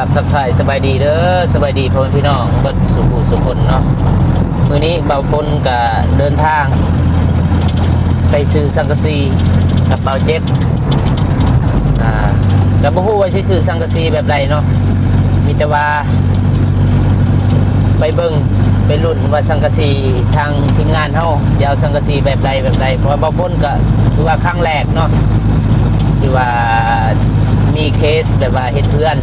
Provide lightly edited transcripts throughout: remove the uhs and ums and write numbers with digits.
บทักทายสบายดีเด้อสบายดีพ่อพี่น้องเบิดสุขุสุคนเนาะมื้อนี้เบาฝนก็เดินทางไปซื้อสังกะสีกับเบาเจ็บก็บ่ฮู้ว่าสิซื้อสังกะสีแบบใดเนาะมีแต่ว่าไปเบิ่งไปลุ้นว่าสังกะสีทางทีมงานเฮาสิเอาสังกะสีแบบใดเพราะว่าเบาฝนก็ถือว่าครั้งแรกเนาะที่ว่ามีเคสแบบว่าเฮ็ดเพื่อน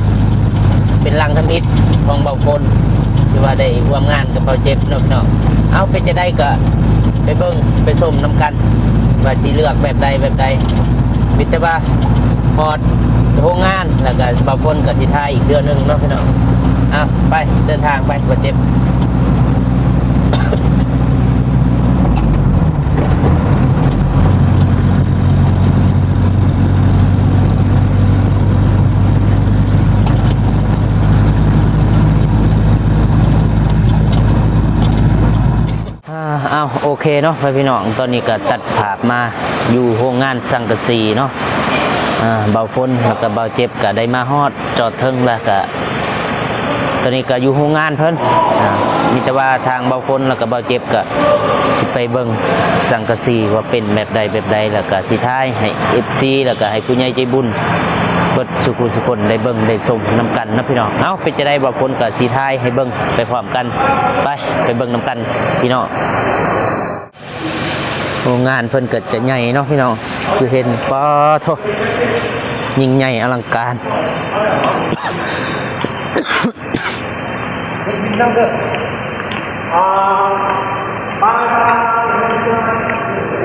เป็นลังทมิตรของเบาฝนที่ว่าได้ร่วมงานกับเบาเจ็บเนาะเอาไปจะได้ก็ไปเบิ่งไปชมนํกันว่าสิเลือกแบบใดมิแต่ว่าฮอดโรงงานแล้วก็เบาฝนก็สิถ่ายอีกเดือนนึงเนาะพี่น้องเอาไปเดินทางไปเบาเจ็บโอเคเนาะพี่น้องตอนนี้ก็ตัดภาพมาอยู่โรงงานสังกะสีเนาะเบาฝนแล้วก็เบาเจ็บก็ได้มาฮอดจอดถึงแล้วก็ตอนนี้ก็อยู่โรงงานเพิ่นมีแต่ว่าทางเบาฝนแล้วก็เบาเจ็บก็สิไปเบิ่งสังกะสีว่าเป็นแบบใดแล้วก็สิท้ายให้ FC แล้วก็ให้ผู้ใหญ่ใจบุญเบิดสุขุสุคนได้เบิ่งได้ชมนำกันนะพี่น้องเอ้าเป็นจะได้เบาฝนก็สิท้ายให้เบิ่งไปพร้อมกันไปเบิ่งนำกันพี่น้องโรงงานเพิ่นเกิดจะใหญ่เนาะพี่น้องคือเห็นปอโถยิ่งใหญ่อลังการ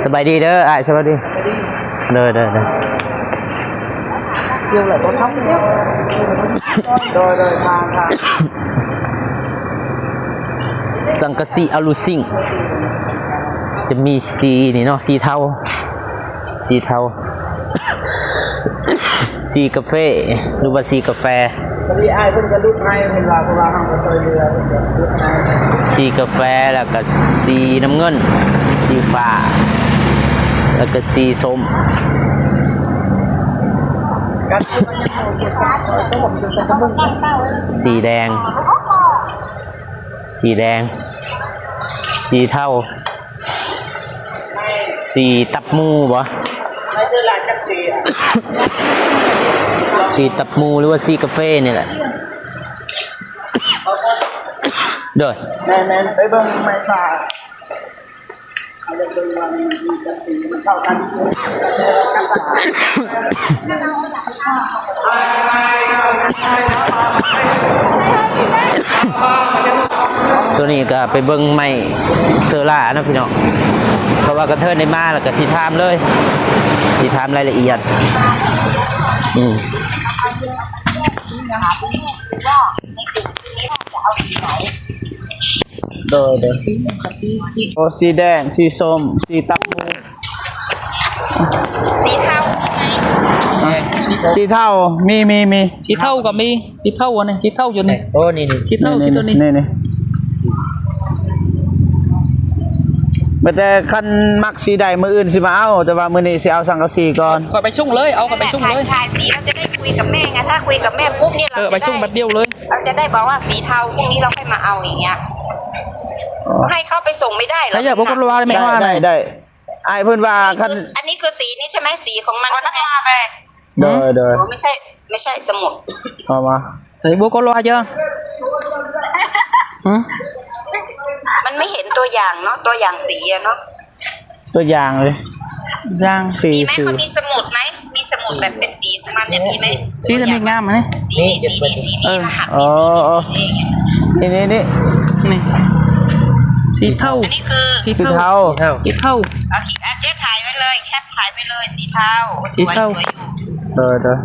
สบายดีเด้อสบายดีเด้อเกี่ยวอะไรก็ทำเนี่ยโดยทางสังกะสีอลูซิงจะมีสีนี่เนาะสีเทาสีกาแฟหรือว่าสีกาแฟตอนนี้ไอ้เพิ่นก็ลุกให้เพิ่นว่าเพราะว่าเฮาก็ซอยเรือเพิ่นก็ลุกให้สีกาแฟแล้วก็สีน้ำเงินสีฟ้าแล้วก็สีส้มสีแดงสีเทาสีตับมูบ่สีตับมูหรือว่าสีกาแฟนี่แหละเด้อแม่ไปเบิ่งไม้ฟ้าตัวนี้ก็ไปเบิ่งไม้เซอร่านะพี่น้องเพราะว่ากระเทินได้มาแล้วก็สิถามเลยสิถามรายละเอียดโดยโอ้สีแดงสีส้มสีตับมูสีเทาสีเทามีสีเทาก็มีสีเทาอันนี้สีเทาอยู่นี่โอ้นี่สีเทาสีตัวนี้นี่แต่คันมักสีใดมืออื่นสิมาเอาแต่ว่ามือนี้สิเอาสังกะสีก่อนก็ไปชุ่งเลยเอาไปชุ่งเลยถ่ายสีเราจะได้คุยกับแม่ไงถ้าคุยกับแม่ปุ๊บเนี่ยเราไปชุ่งบัดเดียวเลยเราจะได้บอกว่าสีเทาพรุ่งนี้เราค่อยมาเอาอย่างเงี้ยให้เขาไปส่งไม่ได้หรออย่าบอกกันว่าไม่ว่าได้ไอ้เพื่อนว่าอันนี้คือสีนี่ใช่ไหมสีของมันใช่ไหมโดยไม่ใช่สมุดเอามาเฮ้ยบอกกันว่าเยอะมันไม่เห็นตัวอย่างเนาะตัวอย่างสีเนาะตัวอย่างเลยสีมีไหมเขามีสมุดไหมมีสมุดแบบเป็นสีของมันเนี่ยมีไหมสีจะมีงามไหมนี่รหัสนี่สีเทาอันนี้คือสีเทาโอเคเจ๊ถ่ายไว้เลยแคปถ่ายไปเลยสีเทาสวยอยู่เด้อ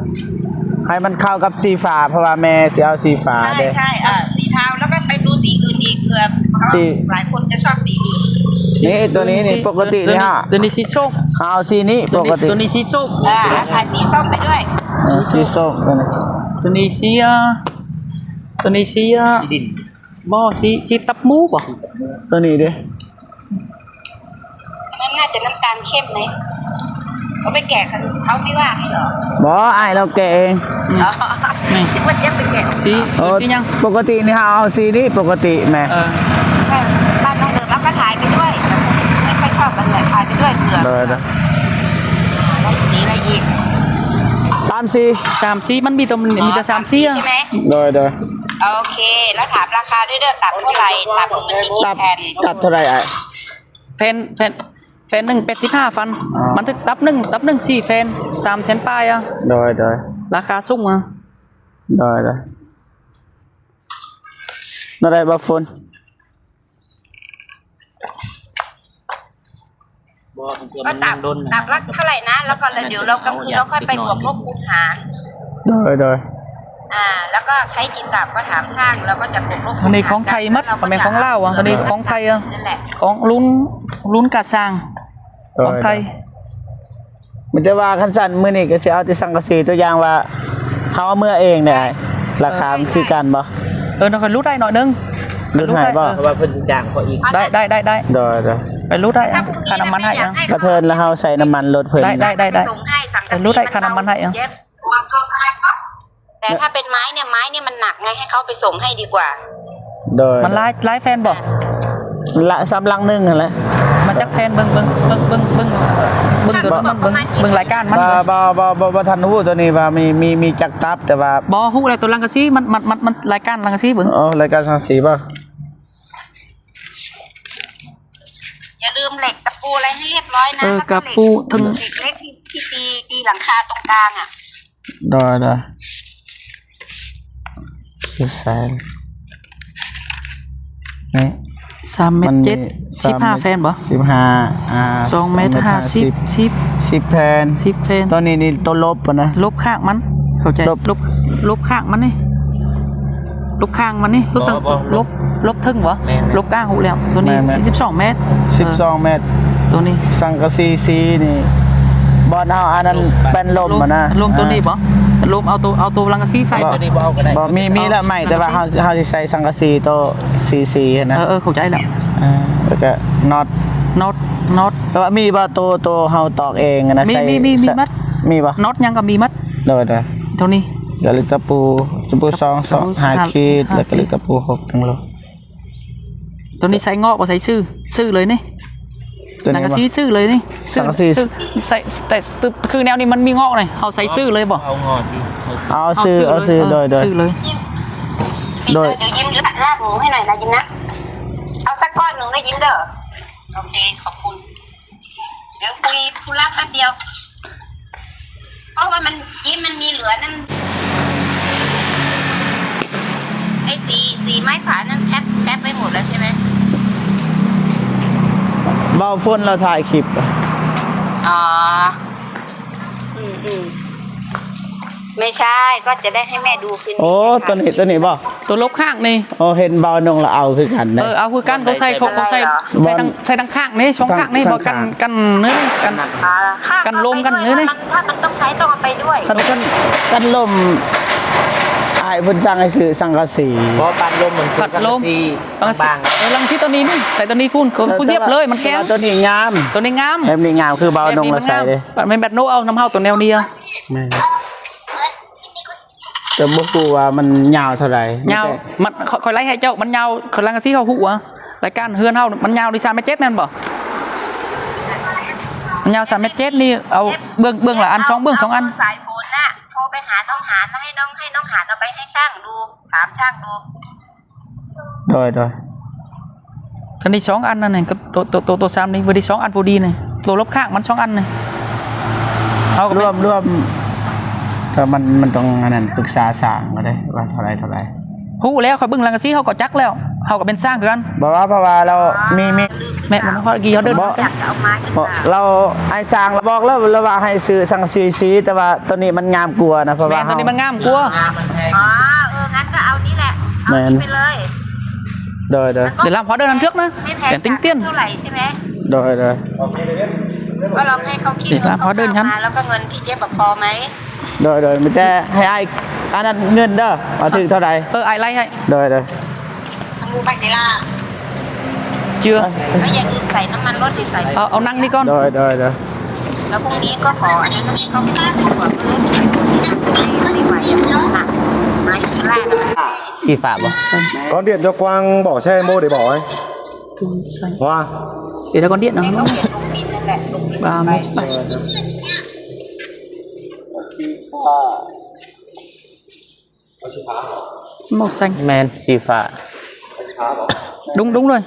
ให้มันเข้ากับสีฟ้าเพราะว่าแม่สิเอาสีฟ้าใช่สีเทาแล้วก็ไปดูสีอื่นอีกเผื่อหลายคนจะชอบสีอื่นนี่ตัวนี้นี่ปกตินี่ฮะตัวนี้สีส้มเอาสีนี้ปกติตัวนี้สีส้มถ่ายสีส้มไปด้วยสีส้มตัวนี้สีบ่สีตับมูบ่ตัวนี้ดิมันน่าจะน้ำตาลเข้มไหม เขาไปแกะเขาไม่ว่าให้เหรอ บ่อ้ายเราแกะเอง อ๋อคิดว่าเจ๊ไปแกะ สี โอ้ สียัง ปกตินี่เอาสีนี้ปกติแม่ บ้านน้องเดิมแล้วก็ถ่ายไปด้วยไม่ค่อยชอบมันเลยถ่ายไปด้วยเผื่อ เลยนะ แล้วสีอะไรอีก 3 สี 3สีมันมีแต่3สีอ่ะ ใช่ไหม เลย โอเค แล้วถามราคาด้วยเด้อตับเท่าไหร่ตับมันมีกี่ ตับ แผ่น ตับเท่าไหร่อ้าย แฟนหนึ่ง85ฟัน อ๋อ มันถึกตับหนึ่ง4แฟน3แสนปลายอ่ะ เลย ราคาสูงอ่ะ เลยนั่นได้บ่ฝน ก็ตับละเท่าไหร่นะ แล้วก็เดี๋ยวเราก็คือเราค่อยไปบวกลบคูณหาร เลย แล้วก็ใช้กี่ตับก็ถามช่างแล้วก็จะบวกลบคูณหาร ตอนนี้ของไทยมัดตอนนี้ของลาวอ่ะตอนนี้ของไทยอ่ะ นั่นแหละ ของลุ้นกาสร้างของไทย มันจะว่าคันสั่นมื้อนี้ก็สิเอาแต่สังกะสีตัวอย่างว่าเฮาเอาเมื่อเองเนี่ยอ้ายราคามันคือกันบ่ เราคอยรู้ได้หน่อยนึง รู้ให้บ่ เพราะว่าเพิ่นสิจ้างเขาอีก ได้ เลย ไปรู้ได้อะค่าน้ำมันให้อะ กระเทินแล้วเฮาใส่น้ำมันรถเพิ่น ได้ ส่งให้สังกะสี รู้ได้ค่าน้ำมันให้อะ เย็บแต่ถ้าเป็นไม้เนี่ยมันหนักไงให้เขาไปส่งให้ดีกว่า โดย มันไล่แฟนบอก ละสำลังหนึงหั่นแหละ มันจักแฟนเบิ่งเดี๋ยวมันเบิ่งรายการมัน บ่ทันรู้ตัวนี้ว่ามีจักตับแต่ว่า บ่ฮู้อะไรตัวลังกะซีมันรายการลังกะซีเบิ่ง อ๋อรายการสังกะสีป่ะ อย่าลืมเหล็กตะปูอะไรให้เรียบร้อยนะแล้ว กระ เหล็ ปูถึง เหล็กเล็กที่ตีหลังคาตรงกลางอ่ะ ได้สุดแสนนี่ 3เมตร7 15แฟนบ่ 15 2เมตร50 10แผ่น 10แฟน ตอนนี้นี่ตัวลบป่ะนะ ลบข้างมันเข้าใจลบข้างมันนี่ลบข้างมันนี่ลบตั้งลบถึงบ่ลบกลางหูแล้วตัวนี้42เมตร 12 เมตร ตัวนี้ สังกะสีนี่บอนเฮาอันนั้นเป็นลมอ่ะนะ ลมตัวนี้บ่ลมเอาตัวลังกะซีใส่ ตัวนี้บ่เอาก็ได้ บ่มีละใหม่แต่ว่าเฮาสิใส่สังกะสีตัวสีนะ เข้าใจแล้ว แล้วก็น็อต น็อต แต่ว่ามีบ่ตัวเฮาตอกเองอะนะ มี ใส่ มีมัด มีบ่ น็อตยังก็มีมัด เด้อ ตัวนี้ เดี๋ยวลิตะปู2 5ขีดแล้วก็ลิตะปู6ทั้งโล ตัวนี้ใส่งอกบ่ใส่ชื่อเลยนี่ ตัว ลัง นี้ กะ บ่ ซีชื่อเลยนี่ ลังกะซี ชื่อใส่แต่คือแนวนี้มันมีงอกเลยเอาใส่ชื่อเลยบ่ เอางอที่เอา เอาซื้อโดย ชื่อเลย โดย เดี๋ยวยิ้มหรือลาบหมูให้หน่อยนะยิ้มนะเอาสักก้อนหนึ่งนะยิ้มเด้อโอเคขอบคุณเดี๋ยวคุยธุระแป๊บเดียวเพราะว่ามันยิ้มมันมีเหลือนั่นไอ้สีไม้ฝานั่นแคปไปหมดแล้วใช่ไหม เบาฝนเราถ่ายคลิป อ๋อไม่ใช่ก็จะได้ให้แม่ดูคืนนี้ โอ้ตัวนี้บ่ ตัวลบข้างนี่ โอ้เห็นเบานงละเอาคือกันนะ เอาคือกันเขาใส่ทั้งข้างนี่ช่องข้างนี่บ่กันเนื้อกัน กันลมกันเนื้อนี่ ถ้ามันต้องใช้ต้องเอาไปด้วย กันลมอ้ายเพิ่นสั่งให้ซื้อสังกะสี เพราะปานลมเหมือนสิ ปัด สัง ล กะ ม สีบาง ลังที่ตัวนี้นี่ใส่ตัวนี้พูนผู้เยียบเลยมันแข็ง ตัวนี้งาม ตัวนี้งาม แบบนี้งามคือเบานงละใส่เลย มันแบบโนเอาน้ำเฮาตัวแนวนี้ แต่บ่ฮู้ว่ามันยาวเท่าไหร่ ยาวมันคอยไล่ให้เจ้ามันยาวคอยลังกะซีเขาหูอ่ะรายการเฮือนเฮามันยาวดิ3เมตร7แม่นบ่มันยาว3เมตร7นี่เอาเบื้องละอัน2เบื้อง2อัน สายโฟนน่ะโทรไปหาน้องหานแล้วให้น้องหานเอาไปให้ช่างดูถามช่างดู โดย ตัวนี้2อันนั่นน่ะกับตัว3นี่บ่ได้2อันพอดีนี่ตัวลบข้างมัน2อันนี่เอาก็ รวมถ้ามันต้องอันนั้นปรึกษาสร้างก็ได้ว่าเท่าไหร่ ฮู้แล้วเขาเบิ่งลังกะซีเขาก็จักแล้วเขาก็เป็นสร้างคือกัน บอกว่าเพราะว่าเรามี แม่มันเขากี่เขาเดิน อยากจะเอาไม้ขึ้นมา เราไอ้สร้างเราบอกแล้วว่าให้ซื้อสังกะสีแต่ว่าตัวนี้มันงามกว่านะเพราะ แม่ ว่า ตัวนี้มันงามกว่า งามมันแพง อ๋องั้นก็เอานี่แหละเอานี่ไปเลย โดย เดี๋ยวลำพอเดินเทือกนะ ไม่แพง แต่ติ้งเตี้ยน เท่าไหร่ใช่ไหม โดย ก็ลองให้เขาคิด เดี๋ยว เงิน พอเดินครับ มาแล้วก็เงินที่เจ๊บอกพอไหม มันจะให้ไอ้อันนั้นเงินเด้อมาถึงเท่าไหร่ ไอไล่ให้ โดย ทำมูไปเจล่า เชื่อ ไม่อย่าลืมใส่น้ำมันรถหรือใส่ เอานั่งนี่ก่อน โดย แล้วพรุ่งนี้ก็ขออันนั้นเขาไม่ได้ตัวไม่ไหวแล้วหนักมาชิ้นแรกมัน สีฟ้าบ่ Con điện cho Quang bỏ xe mô để bỏ ấy. ทุนใส่ Hoa. เดี๋ยวแล้วก็เดียดนะ ก็เขียนลงดินนั่นแหละลงดิน บา ไป มุกไป สีฟ้า màu xanh แมนสีฟ้า đúng đúng rồi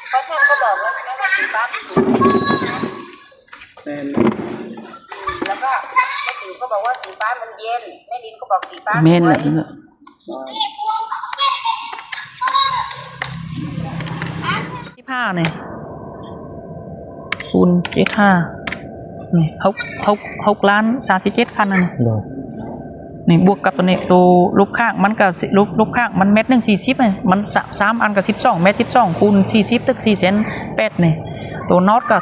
เพราะช่างก็บอกว่าแม่ว่าสีฟ้ามันสวย แม่น แล้วก็แม่ติ๋วก็บอกว่าสีฟ้ามันเย็นแม่ลินก็บอกสีฟ้า men สวย là ที่ผ้าเนี่ยคูณ75นี่6 ล้าน37พันอันนี้ โดย นี่บวกกับตัวนี้ตัวลูกข้างมันก็ลูกข้างมันเม็ดนึง40เลยมัน3อันกับ12เม็ด12คูณ40ตึก4แสน8นี่ตัวน็อตก็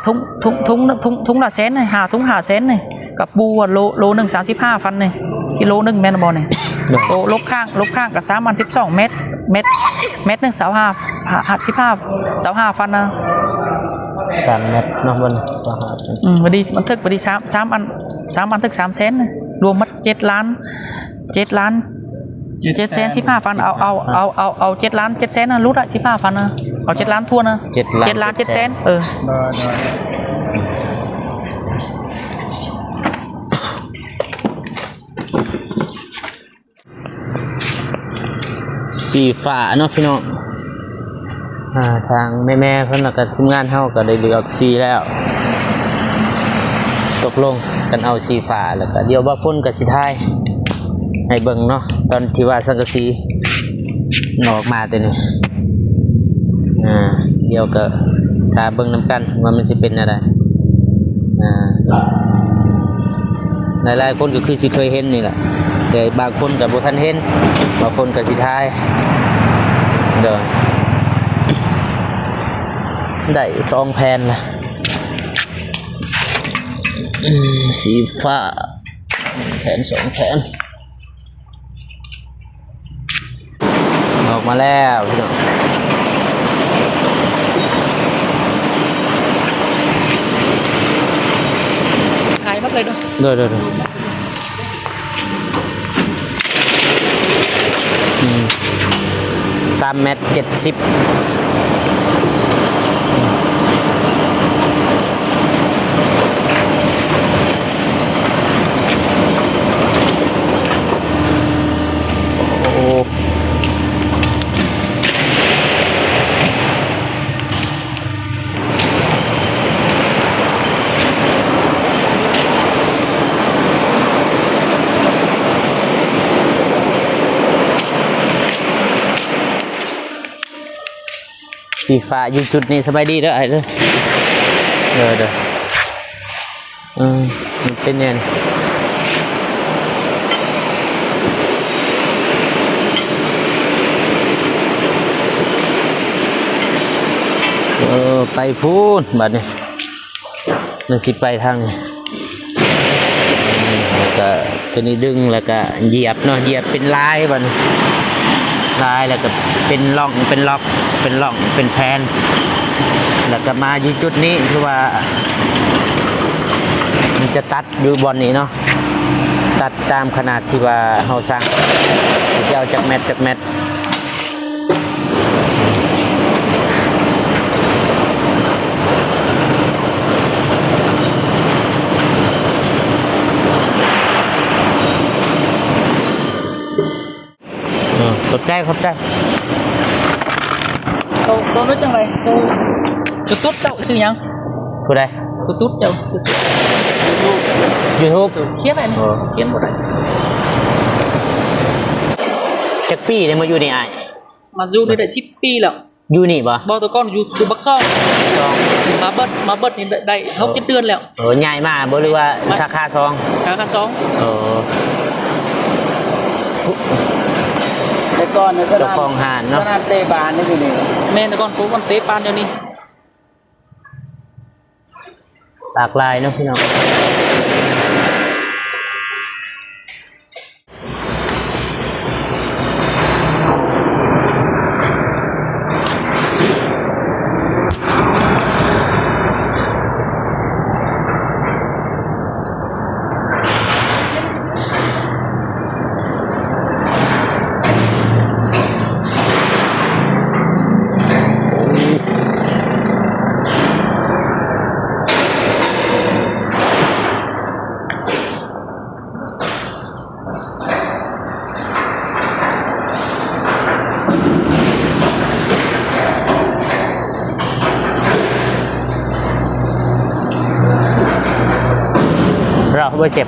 ทุงละแสนนี่5ถุง5แสนนี่กับบูโลนึง35พันนี่กิโลนึงแม่นบ่นี่ตัวลูกข้างกับ3อัน12เม็ดนึง25พันนะ 3 เมตรเนาะมันสหา พอดีมันทึกพอดี3 อันทึก3แสนนี่รวมมา7 ล้าน7แสน15พันเอา7 ล้าน7แสนนะรุดอะ15พันนะเอา7 ล้านทั่วนะ7 ล้าน7แสนสีฟ้าเนาะพี่น้องทางแม่ๆเพิ่นแล้วก็ทีมงานเฮาก็ได้เลือกสีแล้ว ตกลงกันเอาสีฟ้าแล้วก็เดี๋ยวบ่ฝนก็สิทายให้เบิ่งเนาะตอนที่ว่าสังกะสีออกมาตัวนี้เดี๋ยวก็ถ้าเบิ่งนำกันว่ามันสิเป็นอะไรหลายๆคนก็คือสิเคยเห็นนี่แหละแต่บางคนก็บ่ทันเห็นบางคนก็สิทายเด้อได้2แผ่นละสีฟ้าแผ่น2แผ่นออกมาแล้วพี่น้องขายหมดเลยด้วย เด้อ3 เมตร 70สีฟ้าอยู่จุดนี้สบายดีเด้อไอ้เด้อมันเป็นยังไปพูนบัดนี้มันสิไปทางนี้แล้วก็ตัวนี้ดึงแล้วก็เหยียบเนาะเหยียบเป็นลายบัดนี้ลายแล้วก็เป็นร่องเป็นล็อกเป็นร่องเป็นแพนแล้วก็มาอยู่จุดนี้คือว่ามันจะตัดอยู่บอนนี้เนาะตัดตามขนาดที่ว่าเฮาสร้างจะเอาจากเม็ดขอบใจตัวรู้จังไรตัวตุ๊ดเจ้าชื่อยัง ผู้ใด ตัวตุ๊ดเจ้าชื่อ YouTube เขียนอะไรนี่เขียนบ่ได้ จักปีได้มาอยู่นี่อ้าย มาอยู่ได้10 ปีแล้ว อยู่นี่บ่ บ่ตัวก่อนอยู่บักซ่องมาเบิดนี่ได้6-7 เดือนแล้ว ใหญ่มากบ่หรือว่าสาขา2 สาขา2 แต่ก่อนเนี่ย เจ้าของห้านเนาะ สนามเตะบานนี่อยู่นี่ แม่แต่ก่อนกูมันเตะปานเดี๋ยวนี้ หลากหลายเนาะพี่น้อง บ่เจ็บ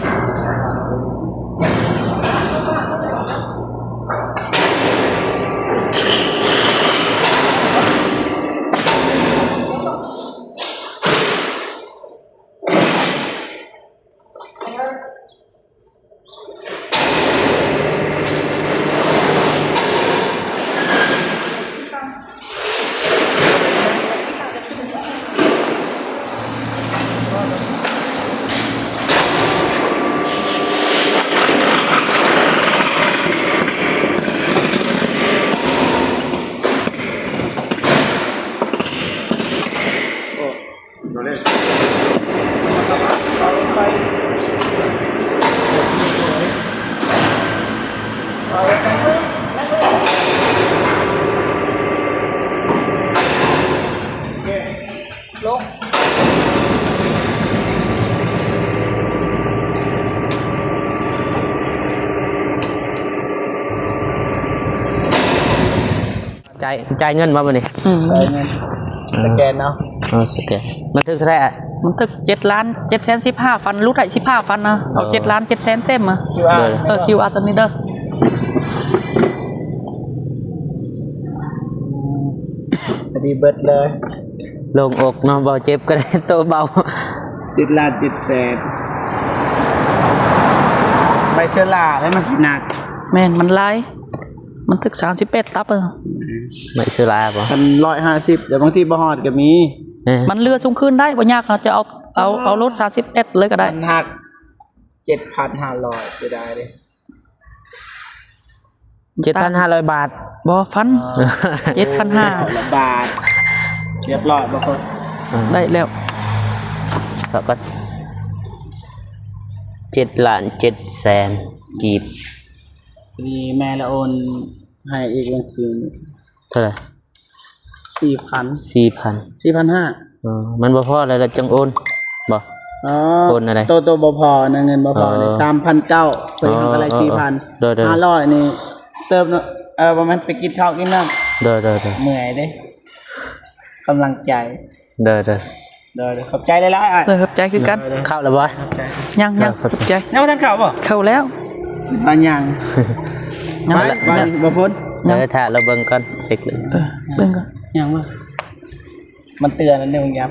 จ่ายเงินมาบ่นี่ ไปเงินสแกนเนาะ สแกนมันถึงเท่าไหร่ มันตึก7,715,000ฟันรูดได้15,000นะเอา7,700,000เต็มอ่ะ QR QR ตัวนี้เด้อ พอดีเบิดเลย ลงอกเนาะเบาเจ็บก็ได้โตเบา ติดลาดติดแสนใบเชื้อราแล้วมันสิหนัก แม่นมันลายมันตึก31ตับอ่ะ ไม่ซื้อลาบ่ พัน150เดี๋ยวบางทีบ่ฮอดก็มี มันเรือสูงขึ้นได้บ่ยากเราจะเอารถ31เลยก็ได้ มันหัก 7,500เสียดายเลย 7,500 บาท บ่ฟัน 7,500 บาทเรียบร้อยบ่คน ได้แล้ว แล้วก็7,700,000กีบ มีแม่ละโอนให้อีกวันคืน เท่าไหร่ 4,000 4,000 4,500 มันบ่พอแล้วล่ะจังโอนบ่ อ๋อ โอนอะไร โตบ่พอนะเงินบ่พอเลย3,900เพิ่นทำอะไร 4,000 เด้อ 500นี่เติมเนาะประมาณไปกินข้าวกินน้ำ เด้อ เหนื่อยเด้กำลังใจ เด้อ เด้อขอบใจหลายๆอ่ะ เลยครับใจคือกัน เข้าแล้วบ่ ยังขอบใจ ยังบ่ทันเข้าบ่ เข้าแล้ว บ้านยัง ยัง บ้านบ่พ้น เดี๋ยวถ้าเราเบิ่งก่อนเช็คเลย เบิ่งก่อน ยังบ่มันเตือนอันนึงยับ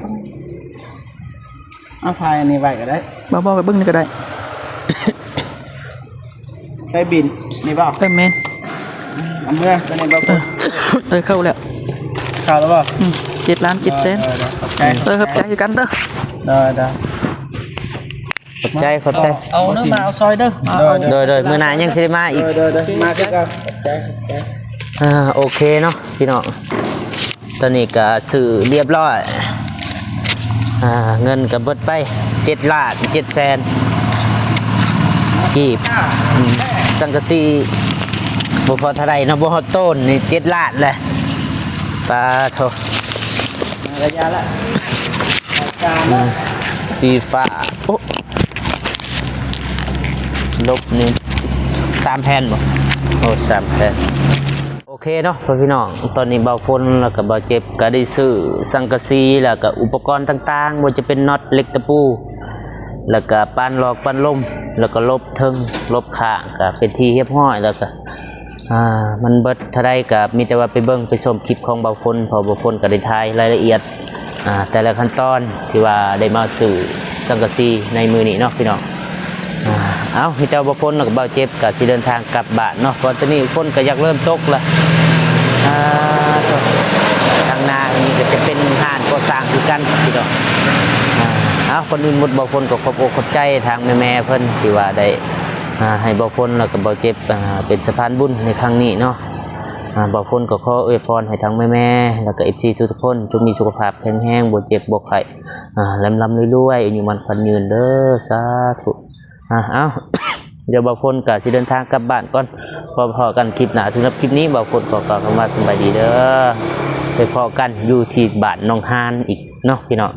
เอาถ่ายอันนี้ไว้ก็ได้ บ่ไปเบิ่งนี่ก็ได้ ไปบินนี่บ่ แม่น เอาเมื่อตัวนี้บ่พ้น เข้าแล้ว เข้าแล้วบ่ 7,700,000 ขอบใจ ครับใจคือกันเด้อ เด้อ ขอบใจเอาเนื้อมาเอาซอยเด้อ โดยมื้อหน้ายังสิได้มาอีก เด้อมาคือกันขอบใจ โอเคเนาะพี่น้องตอนนี้ก็ซื้อเรียบร้อยเงินก็เบิดไป7,700,000กีบสังกะสีบ่พอเท่าใดเนาะบ่ฮอดต้นนี่7 ล้านแหละปลาโท ระยะละการละ สีฟ้าโอ้ลบนี่3 แผ่นบ่โอ้3 แผ่นโอเคเนาะพี่น้องตอนนี้เบาฝนแล้วก็เบาเจ็บก็ได้ซื้อสังกะสีแล้วก็อุปกรณ์ต่างๆบ่จะเป็นน็อตเหล็กตะปูแล้วก็ปานหลอกปานลมแล้วก็ลบเทิงลบข้างก็เป็นที่เรียบร้อยแล้วก็มันเบิดเท่าใดก็มีแต่ว่าไปเบิ่งไปชมคลิปของเบาฝนพอเบาฝนก็ได้ถ่ายรายละเอียดแต่ละขั้นตอนที่ว่าได้มาซื้อสังกะสีในมือนี้เนาะพี่น้องเอามีแต่เบาฝนแล้วก็เบาเจ็บก็สิเดินทางกลับบ้านเนาะเพราะตอนนี้ฝนก็อยากเริ่มตกละทางนาอันนี้ก็จะเป็นห้านก่อสร้างคือกันพี่น้องคนอื่นหมดเบาฝนก็ขอบอกขอบใจทางแม่ๆเพิ่นที่ว่าได้ให้เบาฝนแล้วก็เบาเจ็บเป็นสะพานบุญในครั้งนี้เนาะเบาฝนก็ขออวยพรให้ทางแม่ๆแล้วก็ FC ทุกคนจงมีสุขภาพแข็งแรงบ่เจ็บบ่ไข้ลำรวยๆอายุมันขวัญยืนเด้อสาธุเอาเดี๋ยวเบาฝนก็สิเดินทางกลับบ้านก่อนพอกันคลิปหน้าสำหรับคลิปนี้เบาฝนขอกล่าวคำว่าสบายดีเด้อไปพอกันอยู่ที่บ้านหนองฮานอีกเนาะพี่น้อง